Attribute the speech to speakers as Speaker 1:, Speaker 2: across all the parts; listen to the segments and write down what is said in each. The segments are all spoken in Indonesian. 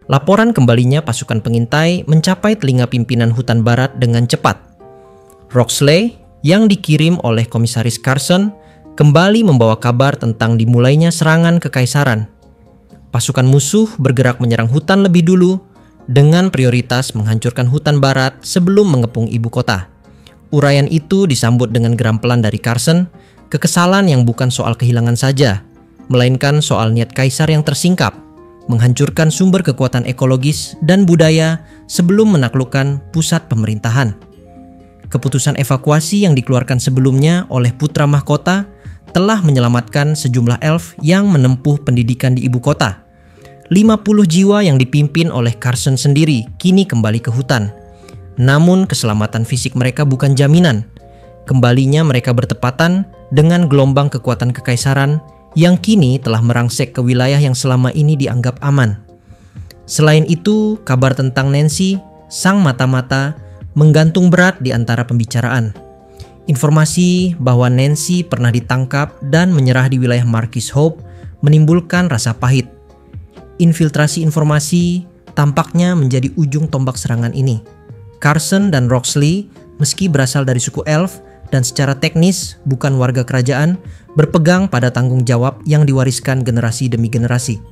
Speaker 1: Laporan kembalinya pasukan pengintai mencapai telinga pimpinan hutan barat dengan cepat. Roxley yang dikirim oleh Komisaris Carson kembali membawa kabar tentang dimulainya serangan kekaisaran. Pasukan musuh bergerak menyerang hutan lebih dulu dengan prioritas menghancurkan hutan barat sebelum mengepung ibu kota. Uraian itu disambut dengan gerampelan dari Carson, kekesalan yang bukan soal kehilangan saja, melainkan soal niat kaisar yang tersingkap, menghancurkan sumber kekuatan ekologis dan budaya sebelum menaklukkan pusat pemerintahan. Keputusan evakuasi yang dikeluarkan sebelumnya oleh putra mahkota telah menyelamatkan sejumlah elf yang menempuh pendidikan di ibu kota. 50 jiwa yang dipimpin oleh Carson sendiri kini kembali ke hutan. Namun keselamatan fisik mereka bukan jaminan. Kembalinya mereka bertepatan dengan gelombang kekuatan kekaisaran yang kini telah merangsek ke wilayah yang selama ini dianggap aman. Selain itu, kabar tentang Nancy, sang mata-mata, menggantung berat di antara pembicaraan. Informasi bahwa Nancy pernah ditangkap dan menyerah di wilayah Marquis Hope menimbulkan rasa pahit. Infiltrasi informasi tampaknya menjadi ujung tombak serangan ini. Carson dan Roxley, meski berasal dari suku elf dan secara teknis bukan warga kerajaan, berpegang pada tanggung jawab yang diwariskan generasi demi generasi.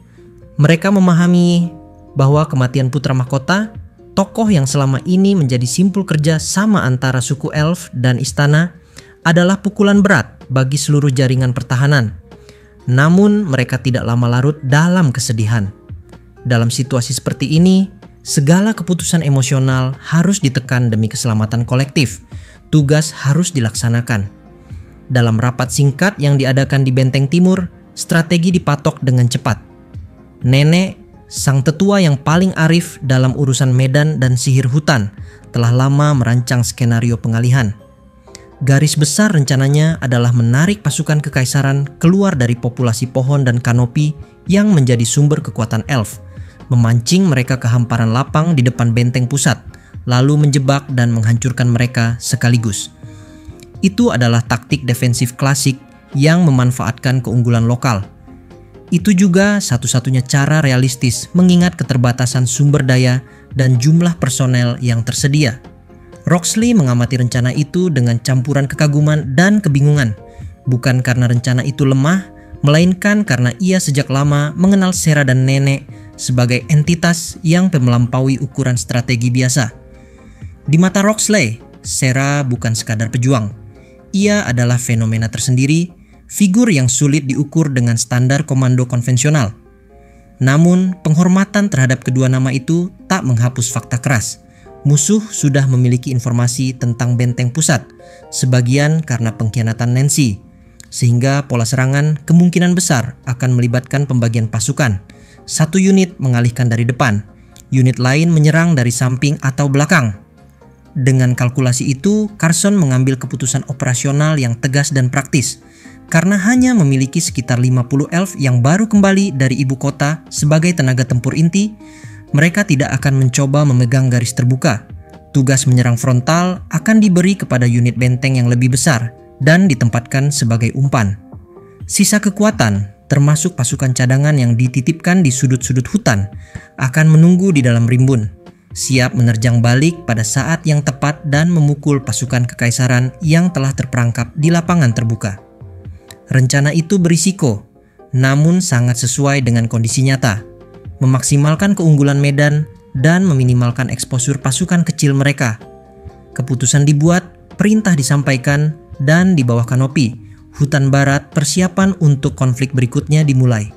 Speaker 1: Mereka memahami bahwa kematian putra mahkota, tokoh yang selama ini menjadi simpul kerja sama antara suku elf dan istana, adalah pukulan berat bagi seluruh jaringan pertahanan. Namun mereka tidak lama larut dalam kesedihan. Dalam situasi seperti ini, segala keputusan emosional harus ditekan demi keselamatan kolektif. Tugas harus dilaksanakan. Dalam rapat singkat yang diadakan di Benteng Timur, strategi dipatok dengan cepat. Nenek, sang tetua yang paling arif dalam urusan medan dan sihir hutan, telah lama merancang skenario pengalihan. Garis besar rencananya adalah menarik pasukan kekaisaran keluar dari populasi pohon dan kanopi yang menjadi sumber kekuatan elf, memancing mereka ke hamparan lapang di depan benteng pusat, lalu menjebak dan menghancurkan mereka sekaligus. Itu adalah taktik defensif klasik yang memanfaatkan keunggulan lokal. Itu juga satu-satunya cara realistis mengingat keterbatasan sumber daya dan jumlah personel yang tersedia. Roxley mengamati rencana itu dengan campuran kekaguman dan kebingungan, bukan karena rencana itu lemah, melainkan karena ia sejak lama mengenal Sera dan Nenek sebagai entitas yang melampaui ukuran strategi biasa. Di mata Roxley, Sera bukan sekadar pejuang. Ia adalah fenomena tersendiri, figur yang sulit diukur dengan standar komando konvensional. Namun, penghormatan terhadap kedua nama itu tak menghapus fakta keras. Musuh sudah memiliki informasi tentang benteng pusat, sebagian karena pengkhianatan Nancy, sehingga pola serangan kemungkinan besar akan melibatkan pembagian pasukan. Satu unit mengalihkan dari depan, unit lain menyerang dari samping atau belakang. Dengan kalkulasi itu, Carson mengambil keputusan operasional yang tegas dan praktis. Karena hanya memiliki sekitar 50 elf yang baru kembali dari ibu kota sebagai tenaga tempur inti, mereka tidak akan mencoba memegang garis terbuka. Tugas menyerang frontal akan diberi kepada unit benteng yang lebih besar dan ditempatkan sebagai umpan. Sisa kekuatan, termasuk pasukan cadangan yang dititipkan di sudut-sudut hutan, akan menunggu di dalam rimbun, siap menerjang balik pada saat yang tepat dan memukul pasukan kekaisaran yang telah terperangkap di lapangan terbuka. Rencana itu berisiko, namun sangat sesuai dengan kondisi nyata. Memaksimalkan keunggulan medan dan meminimalkan eksposur pasukan kecil mereka. Keputusan dibuat, perintah disampaikan, dan di bawah kanopi, hutan barat persiapan untuk konflik berikutnya dimulai.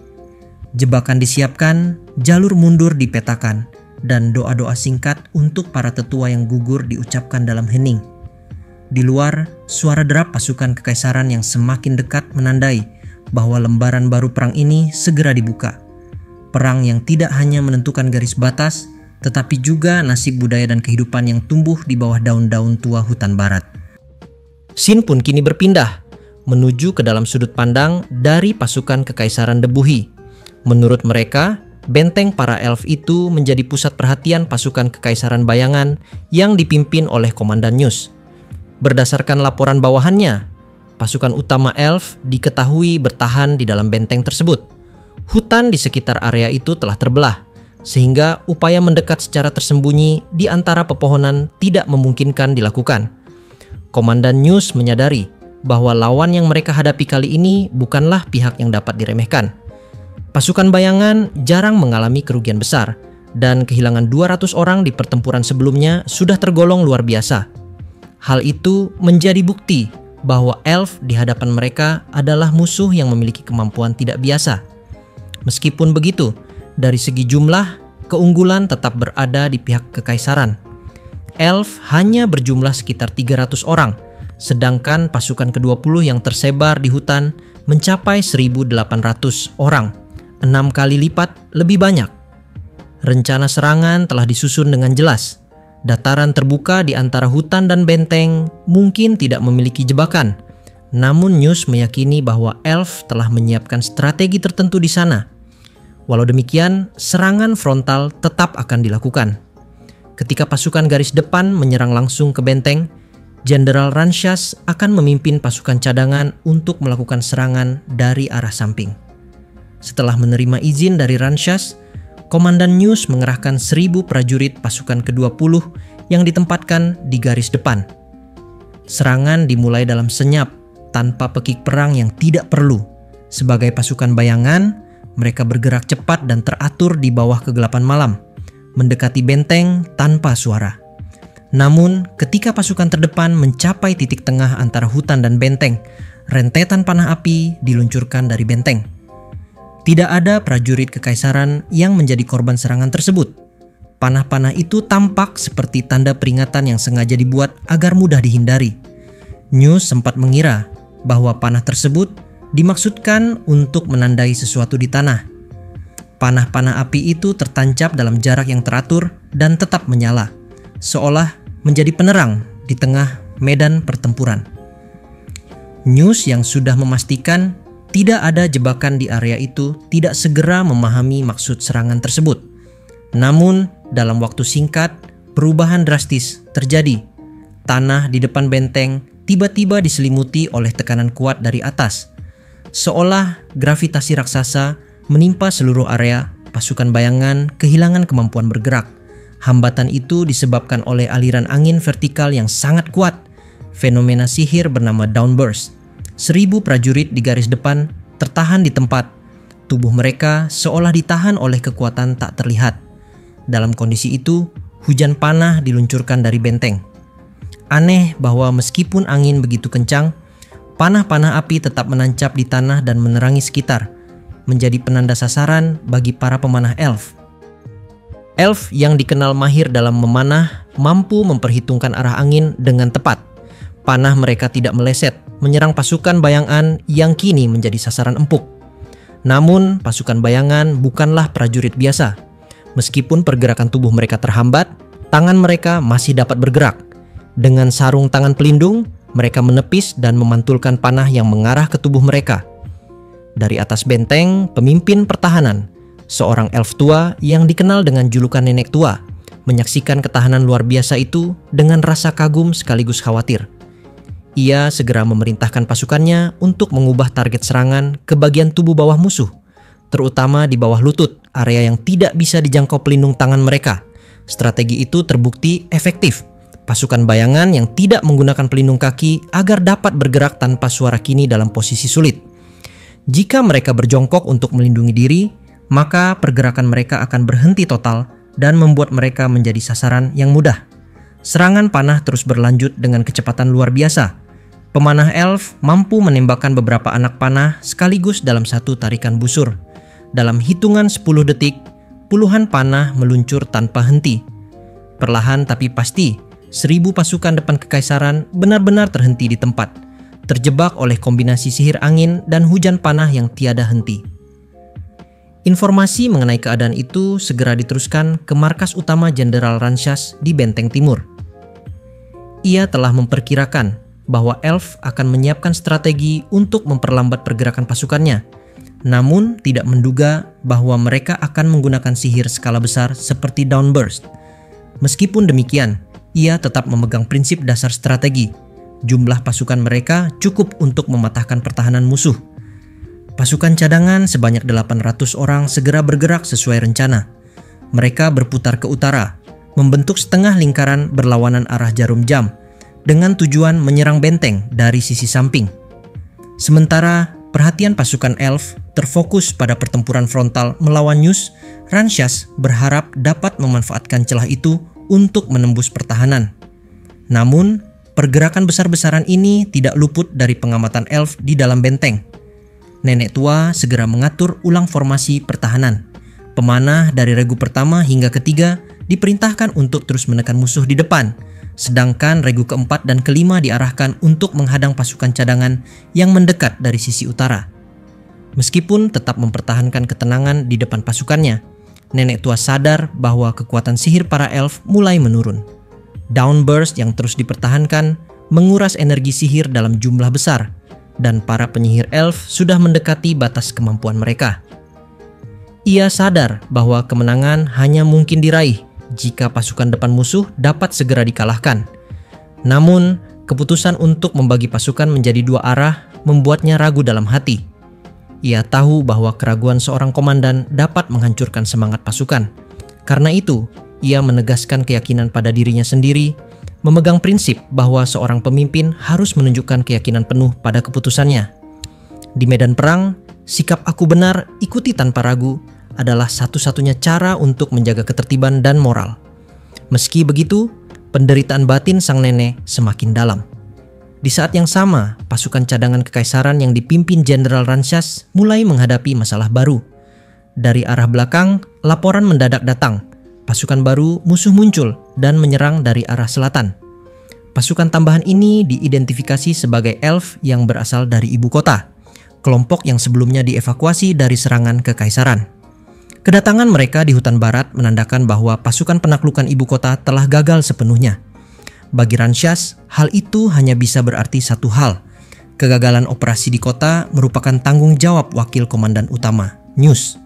Speaker 1: Jebakan disiapkan, jalur mundur dipetakan, dan doa-doa singkat untuk para tetua yang gugur diucapkan dalam hening. Di luar, suara derap pasukan kekaisaran yang semakin dekat menandai bahwa lembaran baru perang ini segera dibuka. Perang yang tidak hanya menentukan garis batas, tetapi juga nasib budaya dan kehidupan yang tumbuh di bawah daun-daun tua hutan barat. Scene pun kini berpindah, menuju ke dalam sudut pandang dari pasukan kekaisaran Debuhi. Menurut mereka, benteng para elf itu menjadi pusat perhatian pasukan kekaisaran bayangan yang dipimpin oleh Komandan News. Berdasarkan laporan bawahannya, pasukan utama elf diketahui bertahan di dalam benteng tersebut. Hutan di sekitar area itu telah terbelah, sehingga upaya mendekat secara tersembunyi di antara pepohonan tidak memungkinkan dilakukan. Komandan News menyadari bahwa lawan yang mereka hadapi kali ini bukanlah pihak yang dapat diremehkan. Pasukan bayangan jarang mengalami kerugian besar, dan kehilangan 200 orang di pertempuran sebelumnya sudah tergolong luar biasa. Hal itu menjadi bukti bahwa elf di hadapan mereka adalah musuh yang memiliki kemampuan tidak biasa. Meskipun begitu, dari segi jumlah, keunggulan tetap berada di pihak kekaisaran. Elf hanya berjumlah sekitar 300 orang, sedangkan pasukan ke-20 yang tersebar di hutan mencapai 1.800 orang, 6 kali lipat lebih banyak. Rencana serangan telah disusun dengan jelas. Dataran terbuka di antara hutan dan benteng mungkin tidak memiliki jebakan. Namun News meyakini bahwa elf telah menyiapkan strategi tertentu di sana. Walau demikian, serangan frontal tetap akan dilakukan. Ketika pasukan garis depan menyerang langsung ke benteng, Jenderal Ranshas akan memimpin pasukan cadangan untuk melakukan serangan dari arah samping. Setelah menerima izin dari Ranshas, Komandan News mengerahkan 1.000 prajurit pasukan ke-20 yang ditempatkan di garis depan. Serangan dimulai dalam senyap, tanpa pekik perang yang tidak perlu. Sebagai pasukan bayangan, mereka bergerak cepat dan teratur di bawah kegelapan malam, mendekati benteng tanpa suara. Namun, ketika pasukan terdepan mencapai titik tengah antara hutan dan benteng, rentetan panah api diluncurkan dari benteng. Tidak ada prajurit kekaisaran yang menjadi korban serangan tersebut. Panah-panah itu tampak seperti tanda peringatan yang sengaja dibuat agar mudah dihindari. News sempat mengira bahwa panah tersebut dimaksudkan untuk menandai sesuatu di tanah. Panah-panah api itu tertancap dalam jarak yang teratur dan tetap menyala, seolah menjadi penerang di tengah medan pertempuran. News yang sudah memastikan tidak ada jebakan di area itu tidak segera memahami maksud serangan tersebut. Namun, dalam waktu singkat, perubahan drastis terjadi. Tanah di depan benteng tiba-tiba diselimuti oleh tekanan kuat dari atas. Seolah gravitasi raksasa menimpa seluruh area, pasukan bayangan kehilangan kemampuan bergerak. Hambatan itu disebabkan oleh aliran angin vertikal yang sangat kuat, fenomena sihir bernama downburst. 1.000 prajurit di garis depan tertahan di tempat. Tubuh mereka seolah ditahan oleh kekuatan tak terlihat. Dalam kondisi itu, hujan panah diluncurkan dari benteng. Aneh bahwa meskipun angin begitu kencang, panah-panah api tetap menancap di tanah dan menerangi sekitar, menjadi penanda sasaran bagi para pemanah elf. Elf yang dikenal mahir dalam memanah mampu memperhitungkan arah angin dengan tepat. Panah mereka tidak meleset, menyerang pasukan bayangan yang kini menjadi sasaran empuk. Namun, pasukan bayangan bukanlah prajurit biasa. Meskipun pergerakan tubuh mereka terhambat, tangan mereka masih dapat bergerak. Dengan sarung tangan pelindung, mereka menepis dan memantulkan panah yang mengarah ke tubuh mereka. Dari atas benteng, pemimpin pertahanan, seorang elf tua yang dikenal dengan julukan nenek tua, menyaksikan ketahanan luar biasa itu dengan rasa kagum sekaligus khawatir. Ia segera memerintahkan pasukannya untuk mengubah target serangan ke bagian tubuh bawah musuh, terutama di bawah lutut, area yang tidak bisa dijangkau pelindung tangan mereka. Strategi itu terbukti efektif. Pasukan bayangan yang tidak menggunakan pelindung kaki agar dapat bergerak tanpa suara kini dalam posisi sulit. Jika mereka berjongkok untuk melindungi diri, maka pergerakan mereka akan berhenti total dan membuat mereka menjadi sasaran yang mudah. Serangan panah terus berlanjut dengan kecepatan luar biasa. Pemanah elf mampu menembakkan beberapa anak panah sekaligus dalam satu tarikan busur. Dalam hitungan 10 detik, puluhan panah meluncur tanpa henti. Perlahan tapi pasti, 1.000 pasukan depan kekaisaran benar-benar terhenti di tempat, terjebak oleh kombinasi sihir angin dan hujan panah yang tiada henti. Informasi mengenai keadaan itu segera diteruskan ke markas utama Jenderal Ranshas di Benteng Timur. Ia telah memperkirakan bahwa elf akan menyiapkan strategi untuk memperlambat pergerakan pasukannya, namun tidak menduga bahwa mereka akan menggunakan sihir skala besar seperti downburst. Meskipun demikian, ia tetap memegang prinsip dasar strategi. Jumlah pasukan mereka cukup untuk mematahkan pertahanan musuh. Pasukan cadangan sebanyak 800 orang segera bergerak sesuai rencana. Mereka berputar ke utara, membentuk setengah lingkaran berlawanan arah jarum jam, dengan tujuan menyerang benteng dari sisi samping. Sementara perhatian pasukan elf terfokus pada pertempuran frontal melawan News, Ranshas berharap dapat memanfaatkan celah itu untuk menembus pertahanan. Namun, pergerakan besar-besaran ini tidak luput dari pengamatan elf di dalam benteng. Nenek tua segera mengatur ulang formasi pertahanan. Pemanah dari regu pertama hingga ketiga diperintahkan untuk terus menekan musuh di depan, sedangkan regu keempat dan kelima diarahkan untuk menghadang pasukan cadangan yang mendekat dari sisi utara. Meskipun tetap mempertahankan ketenangan di depan pasukannya, nenek tua sadar bahwa kekuatan sihir para elf mulai menurun. Downburst yang terus dipertahankan menguras energi sihir dalam jumlah besar, dan para penyihir elf sudah mendekati batas kemampuan mereka. Ia sadar bahwa kemenangan hanya mungkin diraih jika pasukan depan musuh dapat segera dikalahkan. Namun, keputusan untuk membagi pasukan menjadi dua arah membuatnya ragu dalam hati. Ia tahu bahwa keraguan seorang komandan dapat menghancurkan semangat pasukan. Karena itu, ia menegaskan keyakinan pada dirinya sendiri, memegang prinsip bahwa seorang pemimpin harus menunjukkan keyakinan penuh pada keputusannya. Di medan perang, sikap aku benar, ikuti tanpa ragu adalah satu-satunya cara untuk menjaga ketertiban dan moral. Meski begitu, penderitaan batin sang nenek semakin dalam. Di saat yang sama, pasukan cadangan kekaisaran yang dipimpin Jenderal Ranshas mulai menghadapi masalah baru. Dari arah belakang, laporan mendadak datang. Pasukan baru musuh muncul dan menyerang dari arah selatan. Pasukan tambahan ini diidentifikasi sebagai elf yang berasal dari ibu kota, kelompok yang sebelumnya dievakuasi dari serangan kekaisaran. Kedatangan mereka di hutan barat menandakan bahwa pasukan penaklukan ibu kota telah gagal sepenuhnya. Bagi Ranshas, hal itu hanya bisa berarti satu hal. Kegagalan operasi di kota merupakan tanggung jawab wakil komandan utama, News.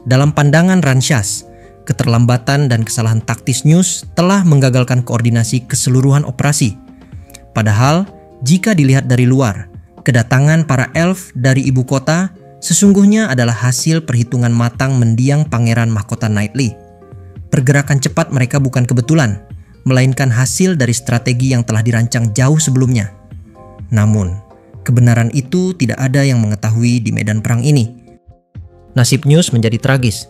Speaker 1: Dalam pandangan Ranshas, keterlambatan dan kesalahan taktis News telah menggagalkan koordinasi keseluruhan operasi. Padahal, jika dilihat dari luar, kedatangan para elf dari ibu kota sesungguhnya adalah hasil perhitungan matang mendiang Pangeran Mahkota Knightly. Pergerakan cepat mereka bukan kebetulan, melainkan hasil dari strategi yang telah dirancang jauh sebelumnya. Namun, kebenaran itu tidak ada yang mengetahui di medan perang ini. Nasib News menjadi tragis.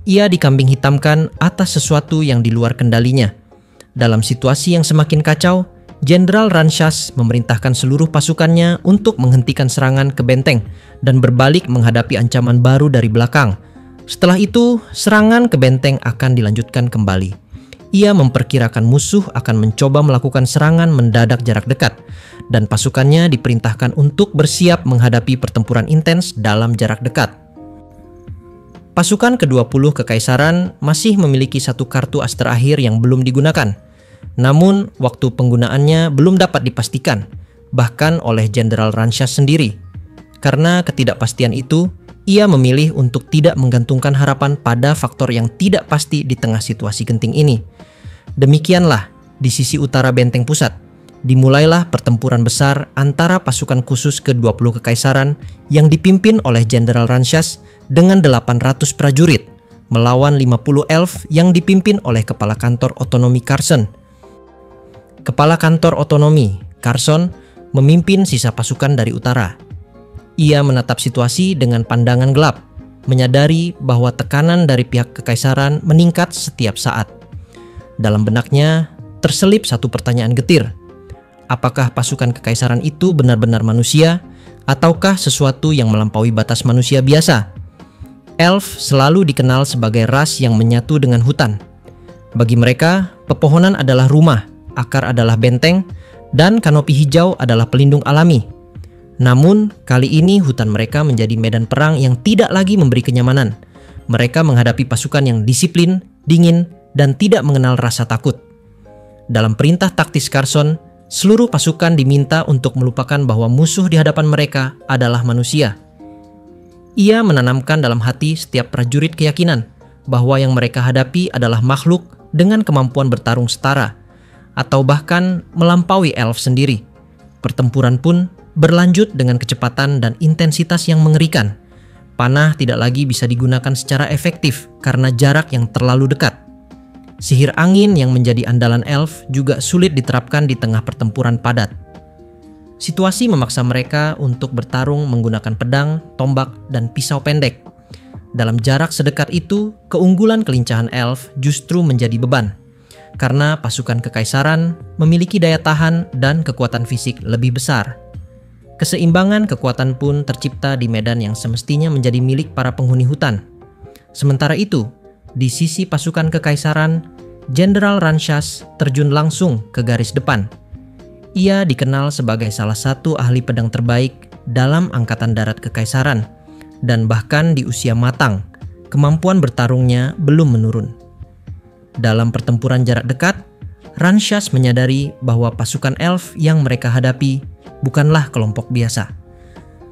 Speaker 1: Ia dikambing hitamkan atas sesuatu yang di luar kendalinya. Dalam situasi yang semakin kacau, Jenderal Ranshas memerintahkan seluruh pasukannya untuk menghentikan serangan ke benteng dan berbalik menghadapi ancaman baru dari belakang. Setelah itu, serangan ke benteng akan dilanjutkan kembali. Ia memperkirakan musuh akan mencoba melakukan serangan mendadak jarak dekat, dan pasukannya diperintahkan untuk bersiap menghadapi pertempuran intens dalam jarak dekat. Pasukan ke-20 Kekaisaran masih memiliki satu kartu as terakhir yang belum digunakan. Namun, waktu penggunaannya belum dapat dipastikan, bahkan oleh Jenderal Ranshas sendiri. Karena ketidakpastian itu, ia memilih untuk tidak menggantungkan harapan pada faktor yang tidak pasti di tengah situasi genting ini. Demikianlah, di sisi utara benteng pusat, dimulailah pertempuran besar antara pasukan khusus ke-20 Kekaisaran yang dipimpin oleh Jenderal Ranshas dengan 800 prajurit melawan 50 elf yang dipimpin oleh Kepala Kantor Otonomi Carson. Kepala Kantor Otonomi, Carson, memimpin sisa pasukan dari utara. Ia menatap situasi dengan pandangan gelap, menyadari bahwa tekanan dari pihak kekaisaran meningkat setiap saat. Dalam benaknya terselip satu pertanyaan getir. Apakah pasukan kekaisaran itu benar-benar manusia, ataukah sesuatu yang melampaui batas manusia biasa? Elf selalu dikenal sebagai ras yang menyatu dengan hutan. Bagi mereka, pepohonan adalah rumah, akar adalah benteng, dan kanopi hijau adalah pelindung alami. Namun, kali ini hutan mereka menjadi medan perang yang tidak lagi memberi kenyamanan. Mereka menghadapi pasukan yang disiplin, dingin, dan tidak mengenal rasa takut. Dalam perintah taktis Carson, seluruh pasukan diminta untuk melupakan bahwa musuh di hadapan mereka adalah manusia. Ia menanamkan dalam hati setiap prajurit keyakinan bahwa yang mereka hadapi adalah makhluk dengan kemampuan bertarung setara, atau bahkan melampaui elf sendiri. Pertempuran pun berlanjut dengan kecepatan dan intensitas yang mengerikan. Panah tidak lagi bisa digunakan secara efektif karena jarak yang terlalu dekat. Sihir angin yang menjadi andalan elf juga sulit diterapkan di tengah pertempuran padat. Situasi memaksa mereka untuk bertarung menggunakan pedang, tombak, dan pisau pendek. Dalam jarak sedekat itu, keunggulan kelincahan elf justru menjadi beban, karena pasukan kekaisaran memiliki daya tahan dan kekuatan fisik lebih besar. Keseimbangan kekuatan pun tercipta di medan yang semestinya menjadi milik para penghuni hutan. Sementara itu, di sisi pasukan kekaisaran, Jenderal Ranshas terjun langsung ke garis depan. Ia dikenal sebagai salah satu ahli pedang terbaik dalam Angkatan Darat Kekaisaran, dan bahkan di usia matang, kemampuan bertarungnya belum menurun. Dalam pertempuran jarak dekat, Ranshas menyadari bahwa pasukan elf yang mereka hadapi bukanlah kelompok biasa.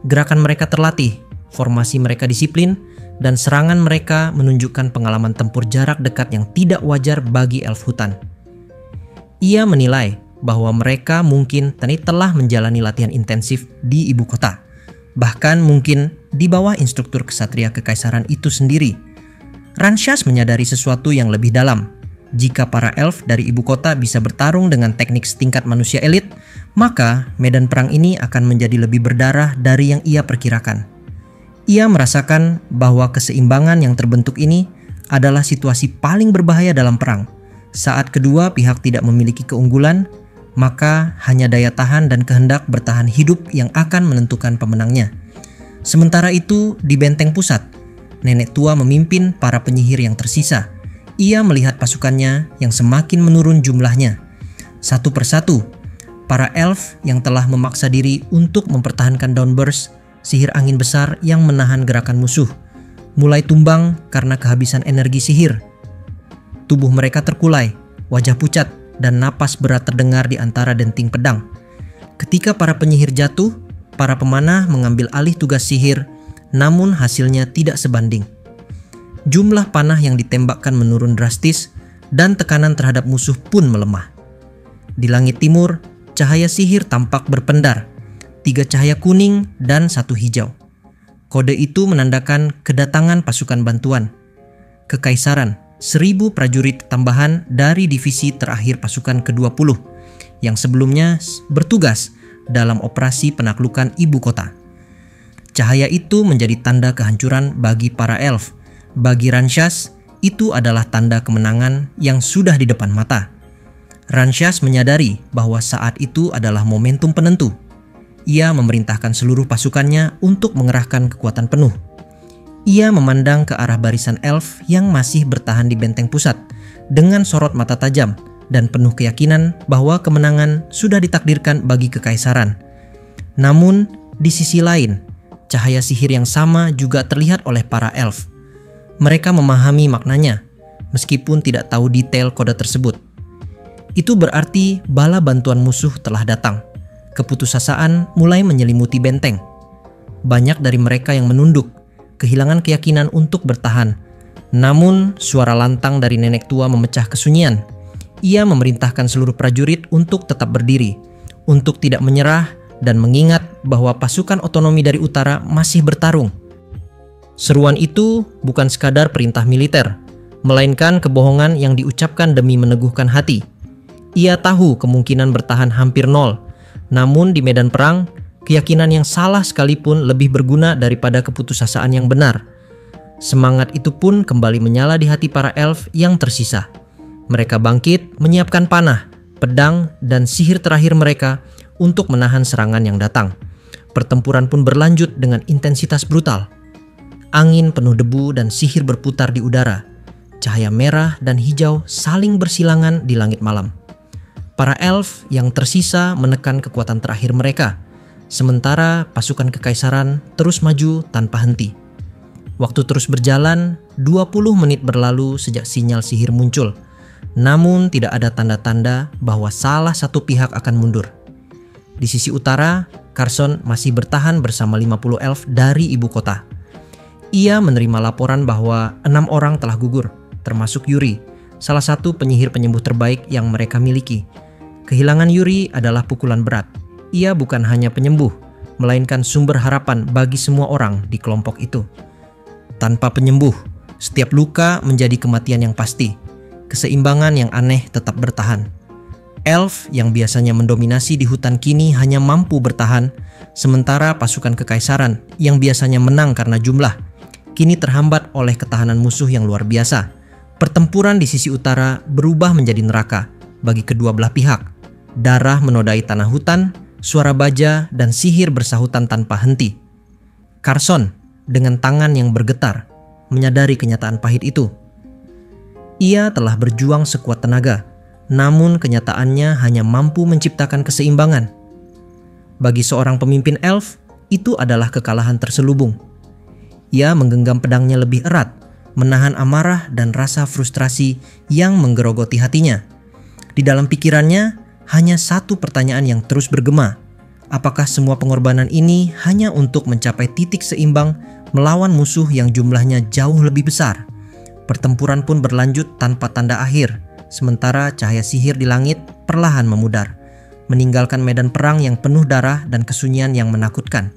Speaker 1: Gerakan mereka terlatih, formasi mereka disiplin, dan serangan mereka menunjukkan pengalaman tempur jarak dekat yang tidak wajar bagi elf hutan. Ia menilai bahwa mereka mungkin telah menjalani latihan intensif di ibu kota, bahkan mungkin di bawah instruktur kesatria kekaisaran itu sendiri. Ranshas menyadari sesuatu yang lebih dalam. Jika para elf dari ibu kota bisa bertarung dengan teknik setingkat manusia elit, maka medan perang ini akan menjadi lebih berdarah dari yang ia perkirakan. Ia merasakan bahwa keseimbangan yang terbentuk ini adalah situasi paling berbahaya dalam perang. Saat kedua pihak tidak memiliki keunggulan, maka hanya daya tahan dan kehendak bertahan hidup yang akan menentukan pemenangnya. Sementara itu, di benteng pusat, nenek tua memimpin para penyihir yang tersisa. Ia melihat pasukannya yang semakin menurun jumlahnya. Satu persatu, para elf yang telah memaksa diri untuk mempertahankan Downburst, sihir angin besar yang menahan gerakan musuh, mulai tumbang karena kehabisan energi sihir. Tubuh mereka terkulai, wajah pucat, dan napas berat terdengar di antara denting pedang. Ketika para penyihir jatuh, para pemanah mengambil alih tugas sihir, namun hasilnya tidak sebanding. Jumlah panah yang ditembakkan menurun drastis, dan tekanan terhadap musuh pun melemah. Di langit timur, cahaya sihir tampak berpendar, 3 cahaya kuning dan 1 hijau. Kode itu menandakan kedatangan pasukan bantuan. Kekaisaran, 1.000 prajurit tambahan dari divisi terakhir pasukan ke-20 yang sebelumnya bertugas dalam operasi penaklukan ibu kota. Cahaya itu menjadi tanda kehancuran bagi para elf. Bagi Ranshas, itu adalah tanda kemenangan yang sudah di depan mata. Ranshas menyadari bahwa saat itu adalah momentum penentu. Ia memerintahkan seluruh pasukannya untuk mengerahkan kekuatan penuh. Ia memandang ke arah barisan elf yang masih bertahan di benteng pusat dengan sorot mata tajam dan penuh keyakinan bahwa kemenangan sudah ditakdirkan bagi kekaisaran. Namun, di sisi lain, cahaya sihir yang sama juga terlihat oleh para elf. Mereka memahami maknanya, meskipun tidak tahu detail kode tersebut. Itu berarti bala bantuan musuh telah datang. Keputusasaan mulai menyelimuti benteng. Banyak dari mereka yang menunduk, kehilangan keyakinan untuk bertahan. Namun, suara lantang dari nenek tua memecah kesunyian. Ia memerintahkan seluruh prajurit untuk tetap berdiri, untuk tidak menyerah, dan mengingat bahwa pasukan otonomi dari utara masih bertarung. Seruan itu bukan sekadar perintah militer, melainkan kebohongan yang diucapkan demi meneguhkan hati. Ia tahu kemungkinan bertahan hampir nol, namun di medan perang, keyakinan yang salah sekalipun lebih berguna daripada keputusasaan yang benar. Semangat itu pun kembali menyala di hati para elf yang tersisa. Mereka bangkit, menyiapkan panah, pedang, dan sihir terakhir mereka untuk menahan serangan yang datang. Pertempuran pun berlanjut dengan intensitas brutal. Angin penuh debu dan sihir berputar di udara. Cahaya merah dan hijau saling bersilangan di langit malam. Para elf yang tersisa menekan kekuatan terakhir mereka, sementara pasukan kekaisaran terus maju tanpa henti. Waktu terus berjalan, 20 menit berlalu sejak sinyal sihir muncul. Namun tidak ada tanda-tanda bahwa salah satu pihak akan mundur. Di sisi utara, Carson masih bertahan bersama 50 elf dari ibu kota. Ia menerima laporan bahwa 6 orang telah gugur, termasuk Yuri, salah satu penyihir penyembuh terbaik yang mereka miliki. Kehilangan Yuri adalah pukulan berat. Ia bukan hanya penyembuh, melainkan sumber harapan bagi semua orang di kelompok itu. tanpa penyembuh. Setiap luka menjadi kematian yang pasti. Keseimbangan yang aneh tetap bertahan. Elf yang biasanya mendominasi di hutan kini hanya mampu bertahan, sementara pasukan kekaisaran yang biasanya menang karena jumlah, kini terhambat oleh ketahanan musuh yang luar biasa. Pertempuran di sisi utara berubah menjadi neraka bagi kedua belah pihak. Darah menodai tanah hutan, suara baja dan sihir bersahutan tanpa henti. Carson dengan tangan yang bergetar menyadari kenyataan pahit itu. Ia telah berjuang sekuat tenaga, namun kenyataannya hanya mampu menciptakan keseimbangan. Bagi seorang pemimpin elf, itu adalah kekalahan terselubung. Ia menggenggam pedangnya lebih erat, menahan amarah dan rasa frustrasi yang menggerogoti hatinya. Di dalam pikirannya, hanya satu pertanyaan yang terus bergema. Apakah semua pengorbanan ini hanya untuk mencapai titik seimbang melawan musuh yang jumlahnya jauh lebih besar? Pertempuran pun berlanjut tanpa tanda akhir, sementara cahaya sihir di langit perlahan memudar, meninggalkan medan perang yang penuh darah dan kesunyian yang menakutkan.